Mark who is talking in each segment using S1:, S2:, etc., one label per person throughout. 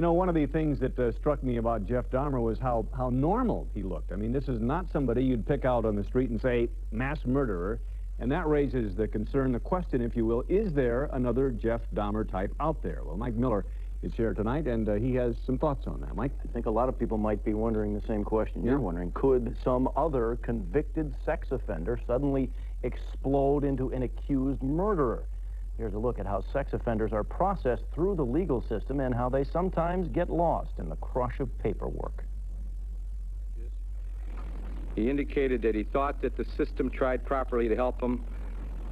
S1: You know, one of the things that struck me about Jeff Dahmer was how normal he looked. I mean, this is not somebody you'd pick out on the street and say, mass murderer. And that raises the concern, the question, if you will, is there another Jeff Dahmer type out there? Well, Mike Miller is here tonight, and he has some thoughts on that. Mike?
S2: I think a lot of people might be wondering the same question you're wondering. Could some other convicted sex offender suddenly explode into an accused murderer? Here's a look at how sex offenders are processed through the legal system and how they sometimes get lost in the crush of paperwork.
S3: He indicated that he thought that the system tried properly to help him,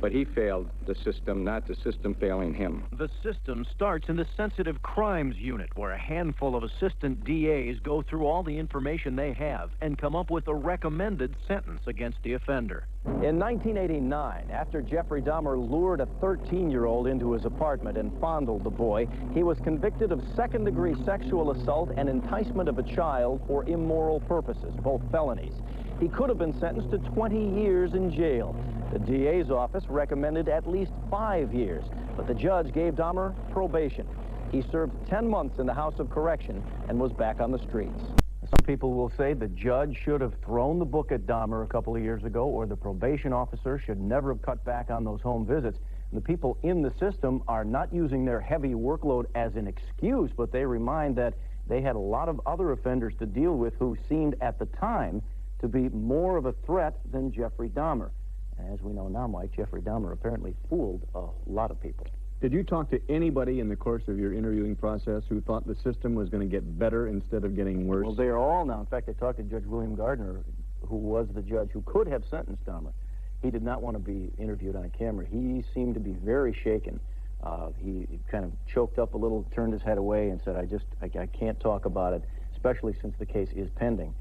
S3: but he failed the system, not the system failing him.
S4: The system starts in the Sensitive Crimes Unit, where a handful of assistant DAs go through all the information they have and come up with a recommended sentence against the offender.
S2: In 1989, after Jeffrey Dahmer lured a 13-year-old into his apartment and fondled the boy, he was convicted of second-degree sexual assault and enticement of a child for immoral purposes, both felonies. He could have been sentenced to 20 years in jail. The DA's office recommended at least 5 years, but the judge gave Dahmer probation. He served 10 months in the House of Correction and was back on the streets. Some people will say the judge should have thrown the book at Dahmer a couple of years ago, or the probation officer should never have cut back on those home visits. And the people in the system are not using their heavy workload as an excuse, but they remind that they had a lot of other offenders to deal with who seemed at the time to be more of a threat than Jeffrey Dahmer. And as we know now, Mike, Jeffrey Dahmer apparently fooled a lot of people.
S1: Did you talk to anybody in the course of your interviewing process who thought the system was going to get better instead of getting worse?
S2: Well, they are all now. In fact, I talked to Judge William Gardner, who was the judge who could have sentenced Dahmer. He did not want to be interviewed on camera. He seemed to be very shaken. He kind of choked up a little, turned his head away, and said, I can't talk about it, especially since the case is pending.